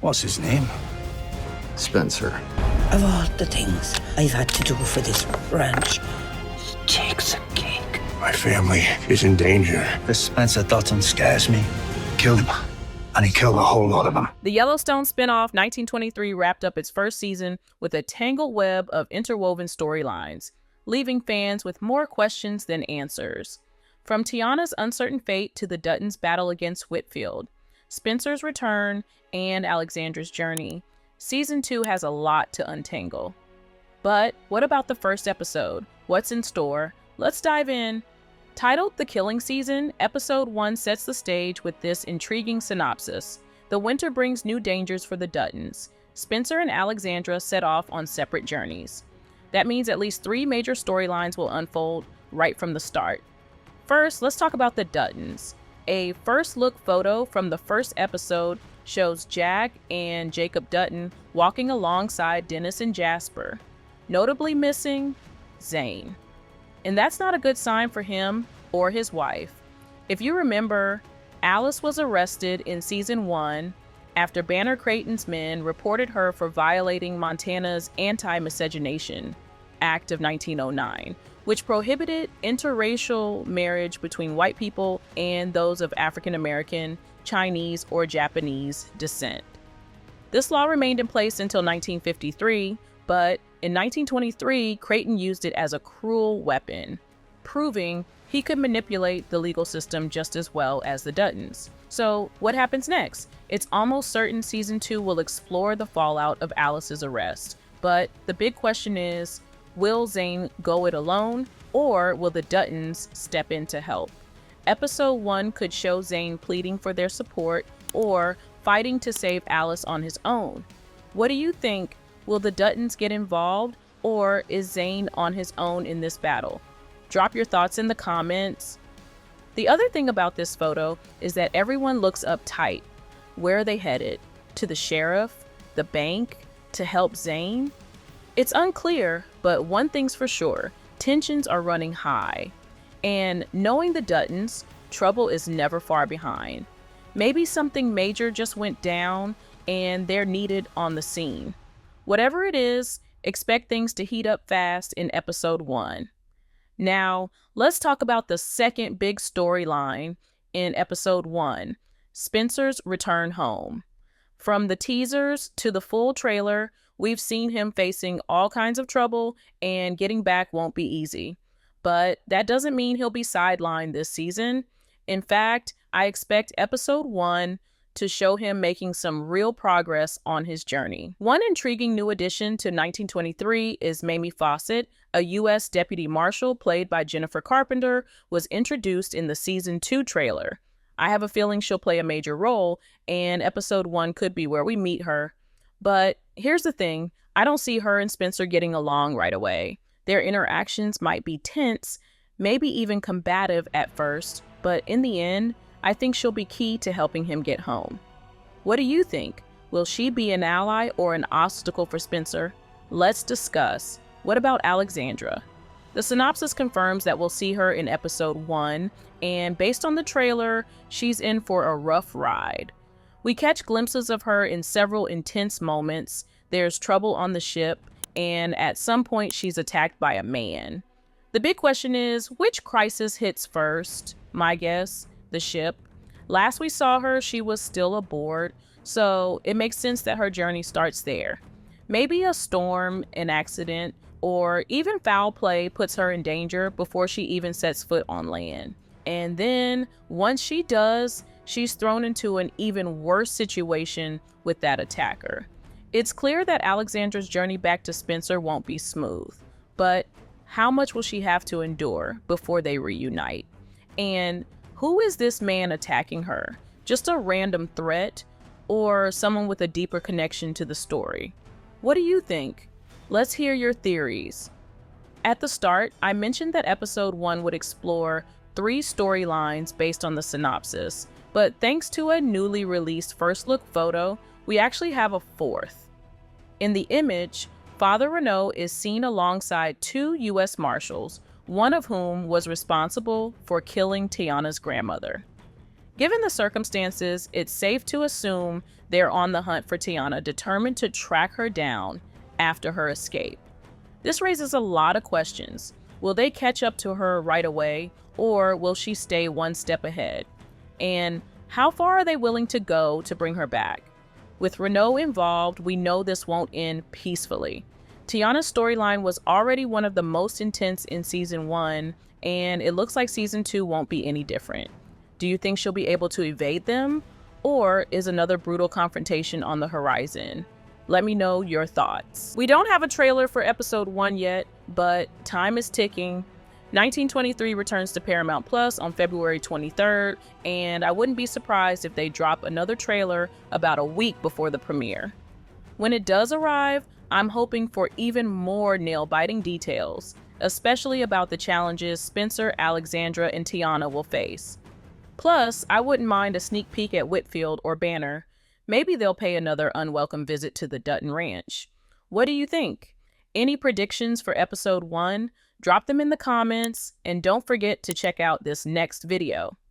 What's his name? Spencer. Of all the things I've had to do for this ranch, he takes a cake. My family is in danger. This Spencer Dutton scares me. Killed him. And he killed a whole lot of them. The Yellowstone spinoff 1923 wrapped up its first season with a tangled web of interwoven storylines, leaving fans with more questions than answers. From Teanna's uncertain fate to the Duttons' battle against Whitfield, Spencer's return, and Alexandra's journey, Season 2 has a lot to untangle. But what about the first episode? What's in store? Let's dive in. Titled The Killing Season, Episode 1 sets the stage with this intriguing synopsis. The winter brings new dangers for the Duttons. Spencer and Alexandra set off on separate journeys. That means at least 3 major storylines will unfold right from the start. First, let's talk about the Duttons. A first look photo from the first episode shows Jack and Jacob Dutton walking alongside Dennis and Jasper. Notably missing, Zane. And that's not a good sign for him or his wife. If you remember, Alice was arrested in Season 1 after Banner Creighton's men reported her for violating Montana's Anti-Miscegenation Act of 1909, which prohibited interracial marriage between white people and those of African American, Chinese, or Japanese descent. This law remained in place until 1953, but in 1923, Creighton used it as a cruel weapon, proving he could manipulate the legal system just as well as the Duttons. So what happens next? It's almost certain Season 2 will explore the fallout of Alice's arrest, but the big question is, will Zane go it alone, or will the Duttons step in to help? Episode 1 could show Zane pleading for their support or fighting to save Alice on his own. What do you think? Will the Duttons get involved, or is Zane on his own in this battle? Drop your thoughts in the comments. The other thing about this photo is that everyone looks uptight. Where are they headed? To the sheriff? The bank? To help Zane? It's unclear, but one thing's for sure, tensions are running high. And knowing the Duttons, trouble is never far behind. Maybe something major just went down and they're needed on the scene. Whatever it is, expect things to heat up fast in Episode 1. Now, let's talk about the second big storyline in Episode 1, Spencer's return home. From the teasers to the full trailer, we've seen him facing all kinds of trouble, and getting back won't be easy. But that doesn't mean he'll be sidelined this season. In fact, I expect Episode 1 to show him making some real progress on his journey. One intriguing new addition to 1923 is Mamie Fawcett, a U.S. Deputy Marshal played by Jennifer Carpenter, was introduced in the Season 2 trailer. I have a feeling she'll play a major role, and Episode 1 could be where we meet her. But here's the thing, I don't see her and Spencer getting along right away. Their interactions might be tense, maybe even combative at first, but in the end, I think she'll be key to helping him get home. What do you think? Will she be an ally or an obstacle for Spencer? Let's discuss. What about Alexandra? The synopsis confirms that we'll see her in Episode 1, and based on the trailer, she's in for a rough ride. We catch glimpses of her in several intense moments. There's trouble on the ship, and at some point she's attacked by a man. The big question is, which crisis hits first? My guess, the ship. Last we saw her, she was still aboard, so it makes sense that her journey starts there. Maybe a storm, an accident, or even foul play puts her in danger before she even sets foot on land. And then, once she does, she's thrown into an even worse situation with that attacker. It's clear that Alexandra's journey back to Spencer won't be smooth, but how much will she have to endure before they reunite? And who is this man attacking her? Just a random threat, or someone with a deeper connection to the story? What do you think? Let's hear your theories. At the start, I mentioned that Episode 1 would explore 3 storylines based on the synopsis, but thanks to a newly released first look photo, we actually have a 4th. In the image, Father Renault is seen alongside 2 U.S. Marshals, one of whom was responsible for killing Teanna's grandmother. Given the circumstances, it's safe to assume they're on the hunt for Teonna, determined to track her down after her escape. This raises a lot of questions. Will they catch up to her right away, or will she stay one step ahead? And how far are they willing to go to bring her back? With Renault involved, we know this won't end peacefully. Teanna's storyline was already one of the most intense in season 1, and it looks like season 2 won't be any different. Do you think she'll be able to evade them, or is another brutal confrontation on the horizon? Let me know your thoughts. We don't have a trailer for episode 1 yet, but time is ticking. 1923 returns to Paramount Plus on February 23rd, and I wouldn't be surprised if they drop another trailer about a week before the premiere. When it does arrive, I'm hoping for even more nail-biting details, especially about the challenges Spencer, Alexandra, and Teonna will face. Plus, I wouldn't mind a sneak peek at Whitfield or Banner. Maybe they'll pay another unwelcome visit to the Dutton Ranch. What do you think? Any predictions for episode 1? Drop them in the comments, and don't forget to check out this next video.